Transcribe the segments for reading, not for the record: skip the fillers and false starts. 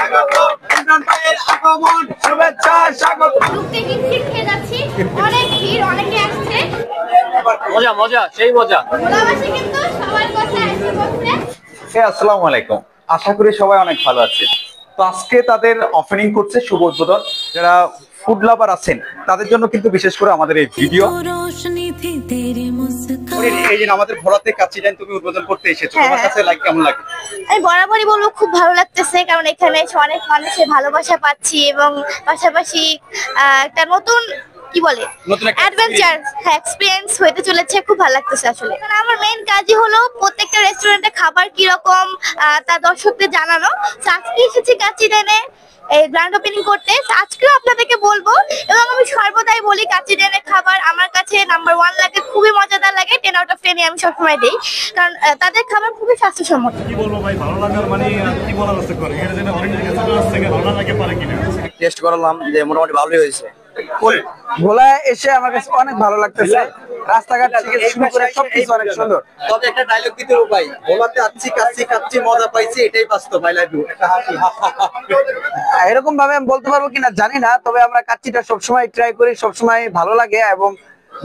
স্বাগত, ইমরান ভাইয়ের আগমন, শুভেচ্ছা স্বাগত। ঢুকতে হিমশিম খেয়ে যাচ্ছি, অনেক ভিড়, অনেকে আসছে। মজা মজা সেই মজা। ভোলাবাসী কিন্তু সবার কথা এসে বলছে। আসসালামু আলাইকুম, আশা করি সবাই অনেক ভালো আছে। তো আজকে তাদের ওপেনিং করছে শুভ উদ্বোধন। যারা ফুড লাভার আছেন তাদের জন্য কিন্তু বিশেষ করে আমাদের এই ভিডিও। এই যে আমাদের ভোলাতে কাচ্চি ডাইন তুমি উদ্বোধন করতে এসেছো, তোমার কাছে লাইক কেমন লাগে? আমি বরাবরই বলবো খুব ভালো লাগতেছে, কারণ এখানে এসে অনেক মানুষের ভালোবাসা পাচ্ছি এবং পাশাপাশি একটা নতুন কি বলে অ্যাডভেঞ্চার এক্সপিরিয়েন্স হতে চলেছে। খুব ভালো লাগতেছে আসলে। কারণ আমার মেইন কাজই হলো প্রত্যেকটা রেস্টুরেন্টে খাবার কিরকম তা দর্শকদের জানানো। আজকে এসেছি কাচ্চি ডাইনে এই গ্র্যান্ড ওপেনিং করতে। আজকেও আপনাদেরকে বলবো, এবং আমি সর্বদাই বলি কাচ্চি ডাইনের খাবার আমার কাছে নাম্বার 1 লাগে, খুবই মজাদার লাগে। 10 আউট অফ 10 আমি সবসময় দিই, কারণ তাদের খাবার খুবই স্বাস্থ্যসম্মত। কি বলবো ভাই, ভালো লাগার মানে কি বলার আছে করে এর জন্য অরেঞ্জ গেছে থেকে ভালো লাগে পারে কিনা টেস্ট করলাম যে মোটামুটি ভালোই হয়েছে। ভোলায় এসে আমার কাছে অনেক ভালো লাগতেছে। রাস্তাঘাট থেকে শুরু করে সবকিছু অনেক সুন্দর। তবে একটা ডায়লগ দিতে হবে ভাই, ভোলাতে আছি কাচ্চি কাচ্চি মজা পাইছি, এটাই বাস্তব। I love you. একটা হাসি। এরকম ভাবে আমি বলতে পারবো কিনা জানি না, তবে আমরা কাচ্চিটা সবসময় ট্রাই করি, সবসময় ভালো লাগে। এবং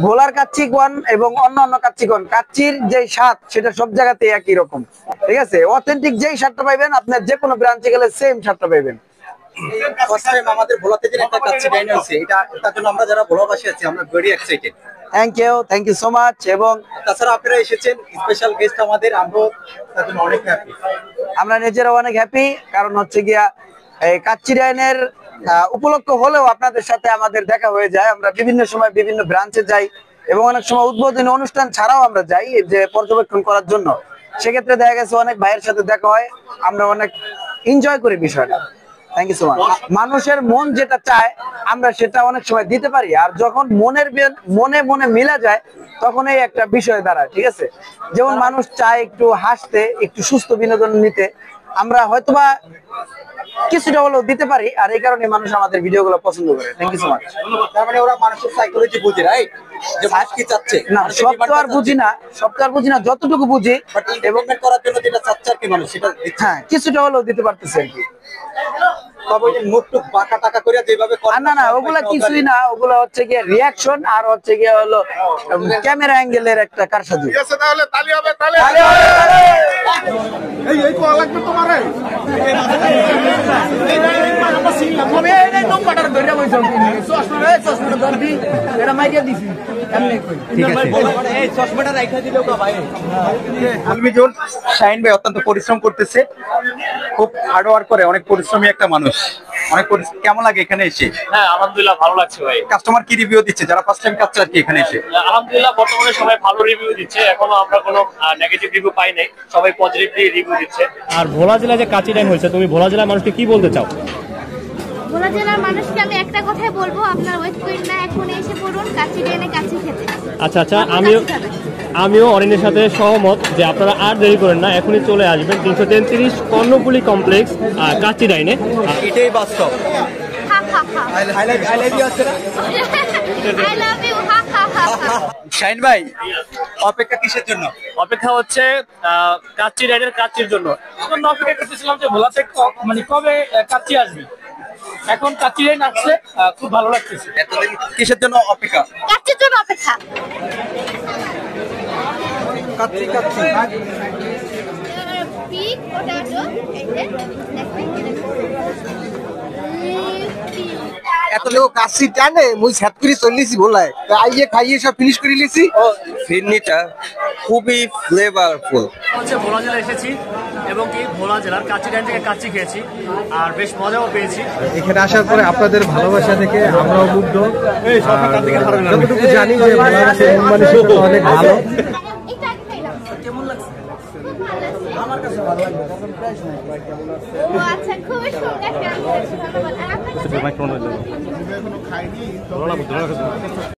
ভোলার কাচ্চি কোন এবং অন্য কাচ্চি কোন, কাচ্চির যে স্বাদ সেটা সব জায়গাতে একই রকম। ঠিক আছে, অথেন্টিক যেই স্বাদটা পাইবেন আপনার যে কোনো ব্রাঞ্চে গেলে সেম স্বাদটা পাইবেন। ফার্স্ট টাইম আমাদের ভোলাতে যে একটা কাচ্চি ডাইন হচ্ছে, এটা তার জন্য আমরা যারা ভোলাবাসী আছি আমরা very excited. Thank you so much. এবং তাছাড়া আপনারা এসেছেন স্পেশাল গেস্ট আমাদের, আমরা তার জন্য অনেক হ্যাপি। আমরা নিজেরাও অনেক হ্যাপি, কারণ হচ্ছে গিয়া এই কাচ্চি ডাইনের উপলক্ষ হলেও আপনাদের সাথে আমাদের দেখা হয়ে যায়। আমরা বিভিন্ন সময় বিভিন্ন ব্রাঞ্চে যাই এবং অনেক সময় উদ্বোধনী অনুষ্ঠান ছাড়াও আমরা যাই যে পর্যবেক্ষণ করার জন্য। সেক্ষেত্রে দেখা গেছে অনেক ভাইয়ের সাথে দেখা হয়, আমরা অনেক এনজয় করি বিষয়টা। Thank you so much. মানুষের মন যেটা চায় আমরা সেটা অনেক সময় দিতে পারি, আর যখন মনে মনে মিলা যায় তখন এই একটা বিষয় দাঁড়ায়। ঠিক আছে, যেমন মানুষ চায় একটু হাসতে, একটু সুস্থ বিনোদন নিতে, আমরা হয়তোবা কিছুটা হলেও দিতে পারি, আর এই কারণে মানুষ আমাদের ভিডিওগুলো পছন্দ করে। Thank you so much. তার মানে ওরা মানুষের সাইকোলজি বুঝে, রাইট? যে মানুষ কি চাচ্ছে না, সব তো আর বুঝি না, যতটুকু বুঝি এবং করার জন্য যেটা চাচ্ছে আর কি মানুষ সেটা দিচ্ছে। হ্যাঁ, কিছুটা হলেও দিতে পারতেছে আর কি। তবে ওই যে মুখটুক বাঁকা টাকা করে যেভাবে করে, না, ওগুলা কিছুই না, ওগুলা হচ্ছে গিয়ে রিয়াকশন, আর হচ্ছে গিয়ে হলো ক্যামেরা অ্যাঙ্গেলের একটা কারসাজি। ঠিক আছে, তাহলে তালি হবে, তালি এই কোয়া লাগবে তোমারে। আমি এই নম্বরটা ধরে বইছো, চশমাটা ধরবি, এটা মাইরিয়া দিছি এমনি কই। ঠিক আছে, এই চশমাটা রাইখা দিলেও কা ভাই। আলমিজুল শাহিন ভাই অত্যন্ত পরিশ্রম করতেছে, খুব হার্ড ওয়ার্ক করে, অনেক পরিশ্রমী একটা মানুষ। কেমন লাগে এখানে এসে? হ্যাঁ, আলহামদুলিল্লাহ ভালো লাগছে ভাই। কাস্টমার কি রিভিউ দিচ্ছে যারা ফার্স্ট টাইম খাচ্ছে আর কি এখানে এসে? আলহামদুলিল্লাহ বর্তমানে সবাই ভালো রিভিউ দিচ্ছে, এখনো আমরা কোনো নেগেটিভ রিভিউ পাই নাই, সবাই পজিটিভলি রিভিউ দিচ্ছে। আর ভোলা জেলায় যে কাচ্চি ডাইন হয়েছে, তুমি ভোলা জেলার মানুষকে কি বলতে চাও? ভোলা জেলার মানুষকে আমি একটা কথাই বলবো, আপনারা ওয়েট করেন না, এখন এসে পড়ুন কাচ্চি ডাইনে কাচ্চি খেতে। আচ্ছা, আমিও অরিনের সাথে সহমত যে আপনারা আর দেরি করেন না, এখনই চলে আসবেন 333 কর্ণফুলী কমপ্লেক্স কাচ্চি ডাইনে। এটাই বাস্তব। শাহিন ভাই অপেক্ষা কিসের জন্য? অপেক্ষা হচ্ছে কাচ্চি ডাইনের কাচ্চির জন্য। এখন অপেক্ষা করতেছিলাম যে ভোলাতে মানে কবে কাচ্চি আসবে, এখন কাচ্চি ডাইন আসছে, খুব ভালো লাগতেছে। এতদিন কিসের জন্য অপেক্ষা? কাচ্চির জন্য অপেক্ষা। কাচ্চি পিক পটেটো, এই যে এত লোক কাচ্চি টানে, মুই সেট করে চললিছি ভোলায়, আইয়ে খাইয়ে সব ফিনিশ করে লিছি। ফিরনিটা খুবই ফ্লেভারফুল। হচ্ছে ভোলা জেলা এসেছি এবং কি ভোলা জেলার কাচ্চি ডাইন থেকে কাচ্চি খেয়েছি, আর বেশ মজাও পেয়েছি। এখানে আসার পরে আপনাদের ভালোবাসা দেখে আমরাও মুগ্ধ। যতটুকু জানি যে বাংলাদেশের মানসিকতা অনেক ভালো। এটা খাইলাম, কেমন লাগছে? খুব ভালো লাগছে। আমার কাছে ভালো লাগবে, তখন প্রাইস নাই কেমন লাগছে। ও আচ্ছা, খুবই সুন্দর, ধন্যবাদ। আর আপনার কাছে?